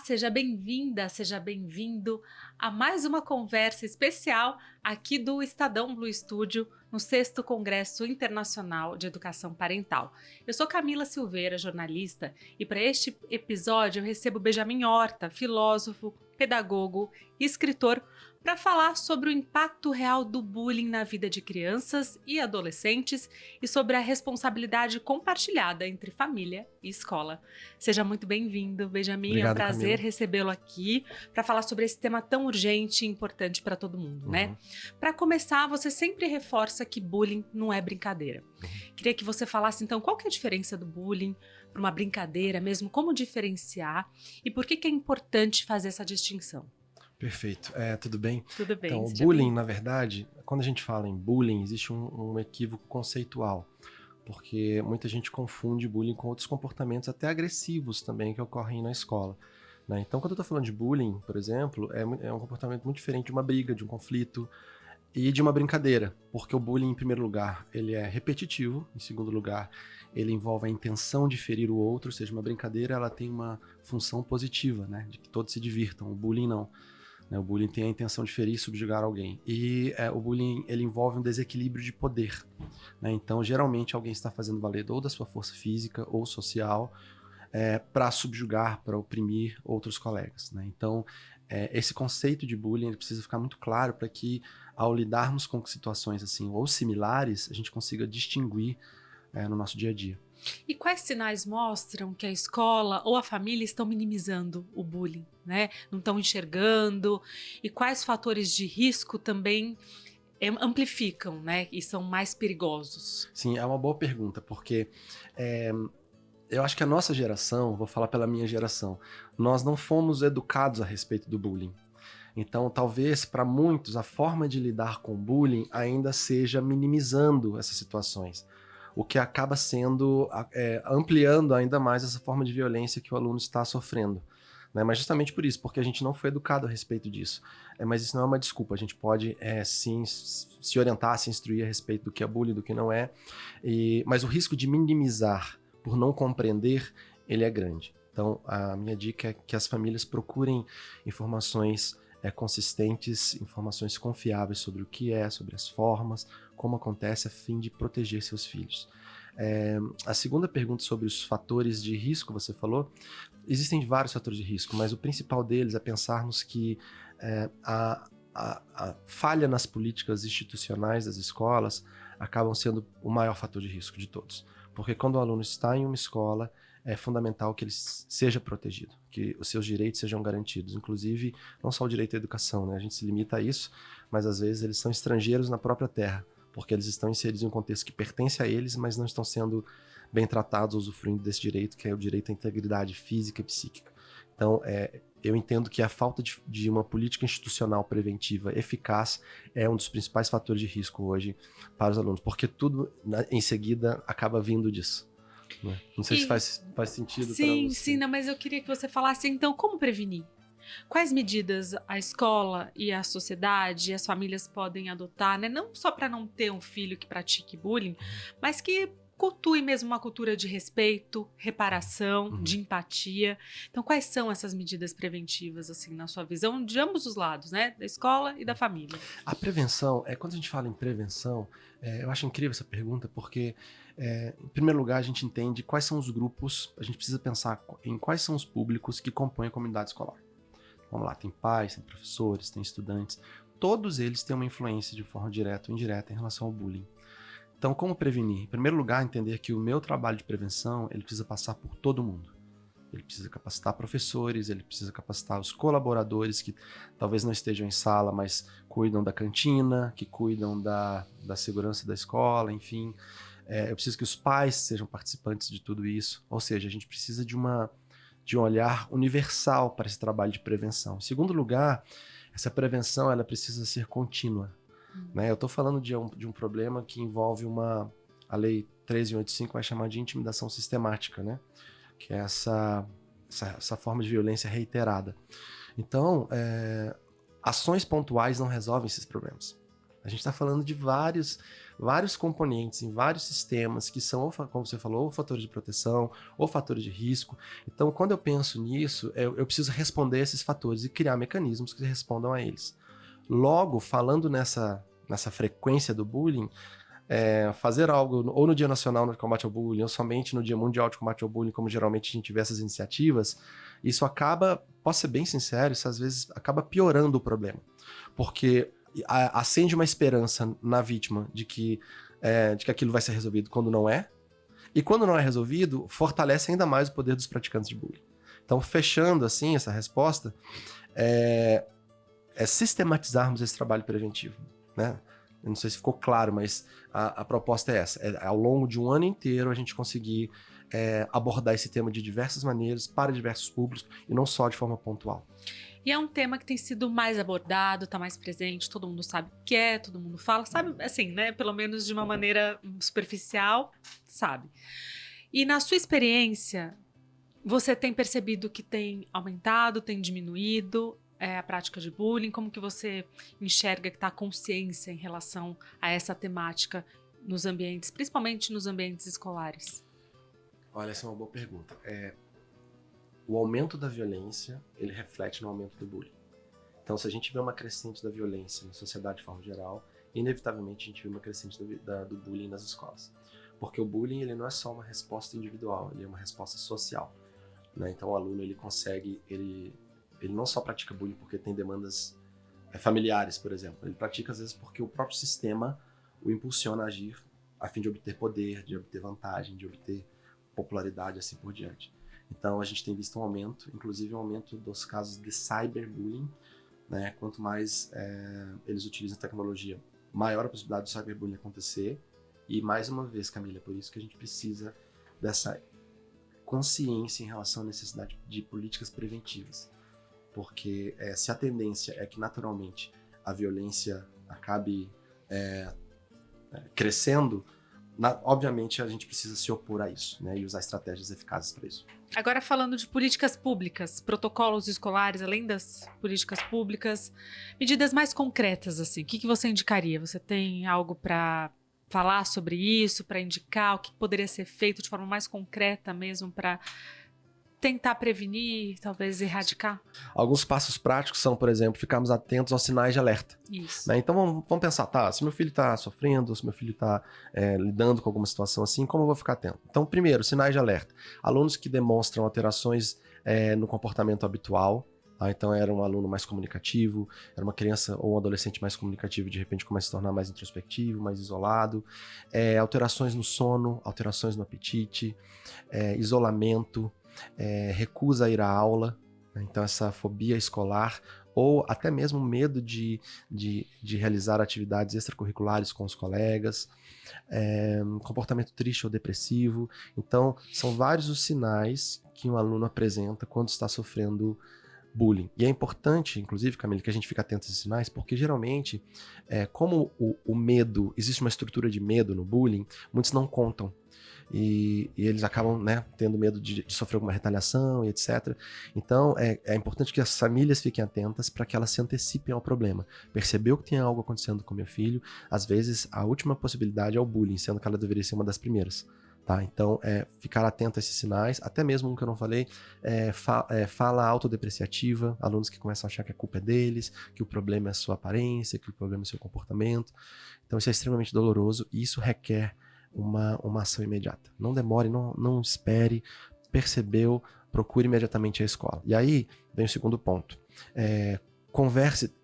seja bem-vinda, seja bem-vindo a mais uma conversa especial aqui do Estadão Blue Studio, no 6º Congresso Internacional de Educação Parental. Eu sou Camila Silveira, jornalista, e para este episódio eu recebo Benjamin Horta, filósofo, pedagogo e escritor, para falar sobre o impacto real do bullying na vida de crianças e adolescentes e sobre a responsabilidade compartilhada entre família e escola. Seja muito bem-vindo, Benjamin. Obrigado, é um prazer Camila. Recebê-lo aqui para falar sobre esse tema tão urgente e importante para todo mundo, né? Para começar, você sempre reforça que bullying não é brincadeira. Queria que você falasse, então, qual que é a diferença do bullying para uma brincadeira mesmo, como diferenciar e por que é importante fazer essa distinção. Perfeito. Tudo bem? Tudo bem. Então, o bullying, na verdade, quando a gente fala em bullying, existe um equívoco conceitual, porque muita gente confunde bullying com outros comportamentos até agressivos também que ocorrem na escola, né? Então, quando eu estou falando de bullying, por exemplo, é um comportamento muito diferente de uma briga, de um conflito e de uma brincadeira, porque o bullying, em primeiro lugar, ele é repetitivo, em segundo lugar, ele envolve a intenção de ferir o outro, ou seja, uma brincadeira ela tem uma função positiva, né, de que todos se divirtam, o bullying não. O bullying tem a intenção de ferir e subjugar alguém. E o bullying ele envolve um desequilíbrio de poder, né? Então, geralmente, alguém está fazendo valer ou da sua força física ou social para subjugar, para oprimir outros colegas, né? Então, esse conceito de bullying ele precisa ficar muito claro para que, ao lidarmos com situações assim ou similares, a gente consiga distinguir no nosso dia a dia. E quais sinais mostram que a escola ou a família estão minimizando o bullying, né? Não estão enxergando? E quais fatores de risco também amplificam, né? E são mais perigosos? Sim, é uma boa pergunta, porque eu acho que a nossa geração, vou falar pela minha geração, nós não fomos educados a respeito do bullying. Então, talvez, para muitos, a forma de lidar com o bullying ainda seja minimizando essas situações, o que acaba sendo, ampliando ainda mais essa forma de violência que o aluno está sofrendo, né? Mas justamente por isso, porque a gente não foi educado a respeito disso. Mas isso não é uma desculpa, a gente pode sim se orientar, se instruir a respeito do que é bullying, do que não é, mas o risco de minimizar por não compreender, ele é grande. Então, a minha dica é que as famílias procurem informações consistentes, informações confiáveis sobre o que sobre as formas, como acontece, a fim de proteger seus filhos. A segunda pergunta sobre os fatores de risco, você falou, existem vários fatores de risco, mas o principal deles é pensarmos que a falha nas políticas institucionais das escolas acabam sendo o maior fator de risco de todos. Porque quando o aluno está em uma escola, é fundamental que ele seja protegido, que os seus direitos sejam garantidos, inclusive não só o direito à educação, né? A gente se limita a isso, mas às vezes eles são estrangeiros na própria terra, porque eles estão inseridos em um contexto que pertence a eles, mas não estão sendo bem tratados, usufruindo desse direito, que é o direito à integridade física e psíquica. Então, eu entendo que a falta de uma política institucional preventiva eficaz é um dos principais fatores de risco hoje para os alunos, porque tudo em seguida acaba vindo disso. Né? Não sei se faz sentido para você. Sim, não, mas eu queria que você falasse, então, como prevenir? Quais medidas a escola e a sociedade e as famílias podem adotar, né? Não só para não ter um filho que pratique bullying, mas que cultue mesmo uma cultura de respeito, reparação, de empatia. Então, quais são essas medidas preventivas, assim, na sua visão, de ambos os lados, né? Da escola e da família. A prevenção, quando a gente fala em prevenção, eu acho incrível essa pergunta, porque, em primeiro lugar, a gente entende quais são os grupos, a gente precisa pensar em quais são os públicos que compõem a comunidade escolar. Vamos lá, tem pais, tem professores, tem estudantes, todos eles têm uma influência de forma direta ou indireta em relação ao bullying. Então, como prevenir? Em primeiro lugar, entender que o meu trabalho de prevenção, ele precisa passar por todo mundo. Ele precisa capacitar professores, ele precisa capacitar os colaboradores que talvez não estejam em sala, mas cuidam da cantina, que cuidam da segurança da escola, enfim. Eu preciso que os pais sejam participantes de tudo isso. Ou seja, a gente precisa de um olhar universal para esse trabalho de prevenção. Em segundo lugar, essa prevenção ela precisa ser contínua. Né? Eu estou falando de um problema que envolve a Lei 1385 vai chamar de intimidação sistemática, né? Que é essa forma de violência reiterada. Então, ações pontuais não resolvem esses problemas. A gente está falando de vários vários componentes em vários sistemas que são, como você falou, ou fatores de proteção, ou fatores de risco. Então, quando eu penso nisso, eu preciso responder a esses fatores e criar mecanismos que respondam a eles. Logo, falando nessa frequência do bullying, fazer algo ou no Dia Nacional de Combate ao Bullying, ou somente no Dia Mundial de Combate ao Bullying, como geralmente a gente vê essas iniciativas, isso acaba, posso ser bem sincero, isso às vezes acaba piorando o problema. Porque acende uma esperança na vítima de que aquilo vai ser resolvido quando não é, e quando não é resolvido, fortalece ainda mais o poder dos praticantes de bullying. Então, fechando assim essa resposta, é sistematizarmos esse trabalho preventivo, né? Eu não sei se ficou claro, mas a proposta é essa. Ao longo de um ano inteiro, a gente conseguir abordar esse tema de diversas maneiras, para diversos públicos, e não só de forma pontual. E é um tema que tem sido mais abordado, tá mais presente, todo mundo sabe o que é, todo mundo fala, sabe, assim, né? Pelo menos de uma maneira superficial, sabe. E na sua experiência, você tem percebido que tem aumentado, tem diminuído a prática de bullying? Como que você enxerga que está a consciência em relação a essa temática nos ambientes, principalmente nos ambientes escolares? Olha, essa é uma boa pergunta. O aumento da violência, ele reflete no aumento do bullying. Então, se a gente vê uma crescente da violência na sociedade de forma geral, inevitavelmente a gente vê uma crescente do bullying nas escolas. Porque o bullying, ele não é só uma resposta individual, ele é uma resposta social, né? Então, o aluno, ele consegue, ele não só pratica bullying porque tem demandas familiares, por exemplo. Ele pratica, às vezes, porque o próprio sistema o impulsiona a agir a fim de obter poder, de obter vantagem, de obter popularidade, assim por diante. Então, a gente tem visto um aumento, inclusive um aumento dos casos de cyberbullying, né? Quanto mais eles utilizam a tecnologia, maior a possibilidade do cyberbullying acontecer. E, mais uma vez, Camila, é por isso que a gente precisa dessa consciência em relação à necessidade de políticas preventivas. Porque se a tendência é que, naturalmente, a violência acabe crescendo, obviamente a gente precisa se opor a isso, né, e usar estratégias eficazes para isso. Agora, falando de políticas públicas, protocolos escolares, além das políticas públicas, medidas mais concretas, assim, o que você indicaria? Você tem algo para falar sobre isso, para indicar o que poderia ser feito de forma mais concreta mesmo para tentar prevenir, talvez erradicar? Alguns passos práticos são, por exemplo, ficarmos atentos aos sinais de alerta. Isso. Né? Então vamos pensar, se meu filho está sofrendo, se meu filho está lidando com alguma situação assim, como eu vou ficar atento? Então, primeiro, sinais de alerta. Alunos que demonstram alterações no comportamento habitual. Então era um aluno mais comunicativo, era uma criança ou um adolescente mais comunicativo, de repente começa a se tornar mais introspectivo, mais isolado. Alterações no sono, alterações no apetite, isolamento, recusa a ir à aula, né? Então essa fobia escolar, ou até mesmo medo de realizar atividades extracurriculares com os colegas, comportamento triste ou depressivo. Então são vários os sinais que um aluno apresenta quando está sofrendo bullying. E é importante, inclusive, Camila, que a gente fique atento a esses sinais, porque geralmente, como o medo, existe uma estrutura de medo no bullying, muitos não contam. E eles acabam, né, tendo medo de sofrer alguma retaliação e etc. Então, é importante que as famílias fiquem atentas para que elas se antecipem ao problema. Percebeu que tem algo acontecendo com meu filho, às vezes a última possibilidade é o bullying, sendo que ela deveria ser uma das primeiras. Tá? Então, ficar atento a esses sinais, até mesmo um que eu não falei, fala autodepreciativa, alunos que começam a achar que a culpa é deles, que o problema é a sua aparência, que o problema é o seu comportamento. Então, isso é extremamente doloroso e isso requer uma ação imediata. Não demore, não espere, percebeu, procure imediatamente a escola. E aí, vem o segundo ponto. Converse,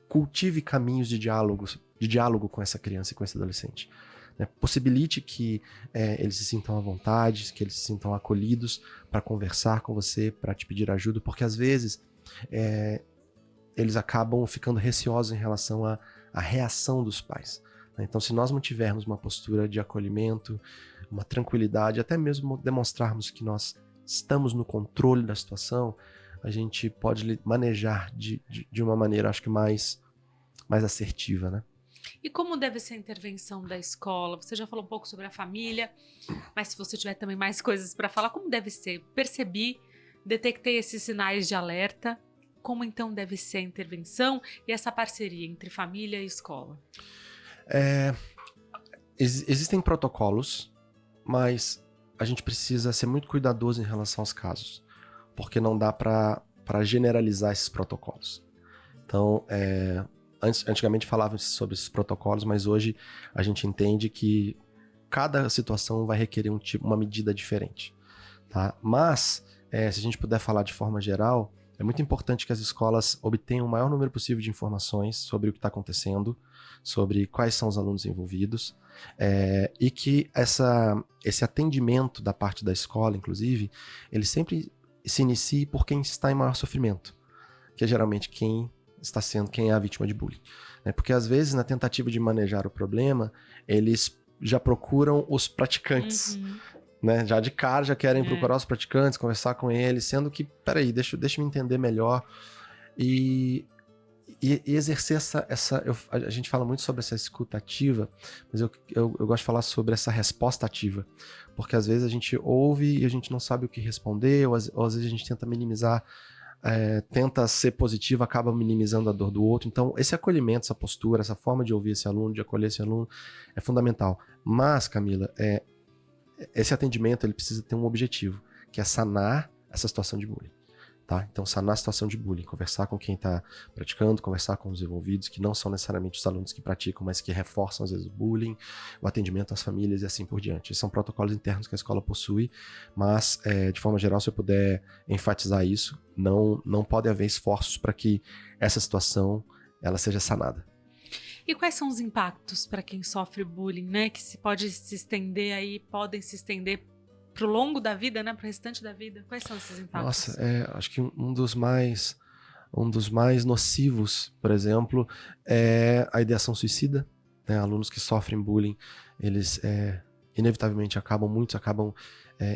cultive caminhos de diálogo com essa criança e com esse adolescente. Possibilite que eles se sintam à vontade, que eles se sintam acolhidos para conversar com você, para te pedir ajuda, porque às vezes eles acabam ficando receosos em relação à reação dos pais. Então, se nós mantivermos uma postura de acolhimento, uma tranquilidade, até mesmo demonstrarmos que nós estamos no controle da situação, a gente pode manejar de uma maneira, acho que mais assertiva, né? E como deve ser a intervenção da escola? Você já falou um pouco sobre a família, mas se você tiver também mais coisas para falar, como deve ser? Percebi, detectei esses sinais de alerta. Como então deve ser a intervenção e essa parceria entre família e escola? Existem protocolos, mas a gente precisa ser muito cuidadoso em relação aos casos, porque não dá para generalizar esses protocolos. Então, antigamente falava sobre esses protocolos, mas hoje a gente entende que cada situação vai requerer uma medida diferente, tá? Mas, se a gente puder falar de forma geral, é muito importante que as escolas obtenham o maior número possível de informações sobre o que está acontecendo, sobre quais são os alunos envolvidos, e que esse atendimento da parte da escola, inclusive, ele sempre se inicie por quem está em maior sofrimento, que é geralmente quem é a vítima de bullying. Porque às vezes, na tentativa de manejar o problema, eles já procuram os praticantes. Né? Já de cara, já querem procurar os praticantes, conversar com eles, sendo que, peraí, deixa eu me entender melhor. E exercer a gente fala muito sobre essa escuta ativa, mas eu gosto de falar sobre essa resposta ativa, porque às vezes a gente ouve e a gente não sabe o que responder, ou às vezes a gente tenta minimizar, tenta ser positivo, acaba minimizando a dor do outro. Então esse acolhimento, essa postura, essa forma de ouvir esse aluno, de acolher esse aluno é fundamental. Mas, Camila, esse atendimento ele precisa ter um objetivo, que é sanar essa situação de bullying. Tá? Então, sanar a situação de bullying, conversar com quem está praticando, conversar com os envolvidos, que não são necessariamente os alunos que praticam, mas que reforçam, às vezes, o bullying, o atendimento às famílias e assim por diante. Esses são protocolos internos que a escola possui, mas, de forma geral, se eu puder enfatizar isso, não pode haver esforços para que essa situação ela seja sanada. E quais são os impactos para quem sofre bullying, né? Que podem se estender pro longo da vida, né? Pro restante da vida. Quais são esses impactos? Nossa, acho que um dos mais nocivos, por exemplo, é a ideação suicida. Né? Alunos que sofrem bullying, eles inevitavelmente muitos acabam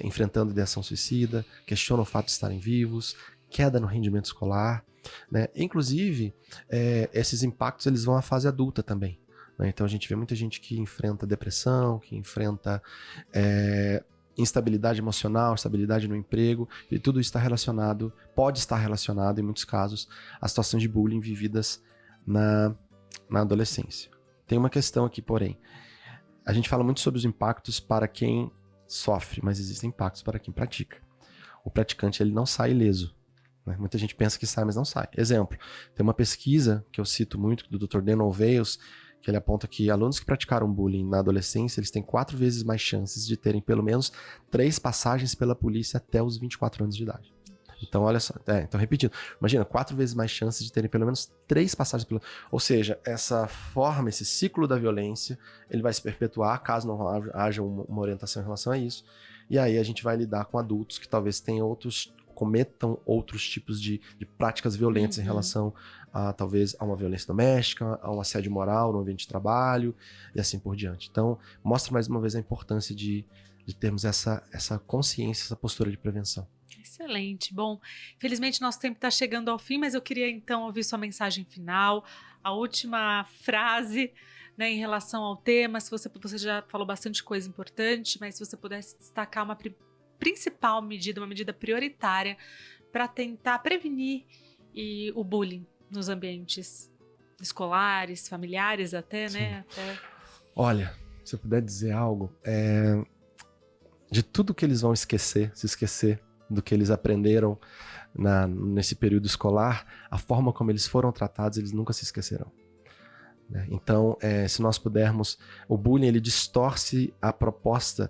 enfrentando ideação suicida, questionam o fato de estarem vivos, queda no rendimento escolar, né? Inclusive, esses impactos eles vão à fase adulta também. Né? Então a gente vê muita gente que enfrenta depressão, que enfrenta instabilidade emocional, instabilidade no emprego, e tudo isso pode estar relacionado, em muitos casos, a situações de bullying vividas na adolescência. Tem uma questão aqui, porém. A gente fala muito sobre os impactos para quem sofre, mas existem impactos para quem pratica. O praticante ele não sai ileso. Né? Muita gente pensa que sai, mas não sai. Exemplo, tem uma pesquisa que eu cito muito, do Dr. Denon Veios, que ele aponta que alunos que praticaram bullying na adolescência, eles têm 4 vezes mais chances de terem pelo menos 3 passagens pela polícia até os 24 anos de idade. Então, olha só, então repetindo, imagina, 4 vezes mais chances de terem pelo menos 3 passagens pela... Ou seja, essa forma, esse ciclo da violência, ele vai se perpetuar caso não haja uma orientação em relação a isso. E aí a gente vai lidar com adultos que talvez cometam outros tipos de práticas violentas em relação talvez a uma violência doméstica, a um assédio moral no ambiente de trabalho e assim por diante. Então, mostra mais uma vez a importância de termos essa consciência, essa postura de prevenção. Excelente. Bom, infelizmente nosso tempo está chegando ao fim, mas eu queria então ouvir sua mensagem final, a última frase, né, em relação ao tema. Se você já falou bastante coisa importante, mas se você pudesse destacar uma principal medida, uma medida prioritária para tentar prevenir o bullying nos ambientes escolares, familiares até, Sim. né? Olha, se eu puder dizer algo, de tudo que eles vão se esquecer do que eles aprenderam nesse período escolar, a forma como eles foram tratados, eles nunca se esquecerão. Né? Então, se nós pudermos, o bullying ele distorce a proposta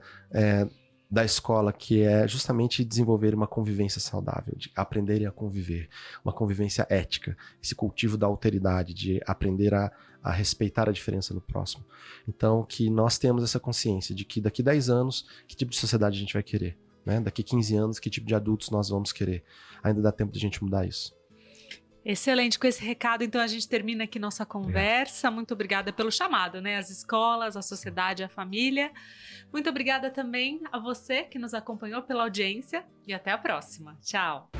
da escola, que é justamente desenvolver uma convivência saudável, de aprenderem a conviver, uma convivência ética, esse cultivo da alteridade, de aprender a respeitar a diferença no próximo. Então, que nós temos essa consciência de que daqui 10 anos, que tipo de sociedade a gente vai querer? Né? Daqui 15 anos, que tipo de adultos nós vamos querer? Ainda dá tempo de a gente mudar isso. Excelente, com esse recado, então a gente termina aqui nossa conversa. Muito obrigada pelo chamado, né? As escolas, a sociedade, a família. Muito obrigada também a você que nos acompanhou pela audiência e até a próxima. Tchau!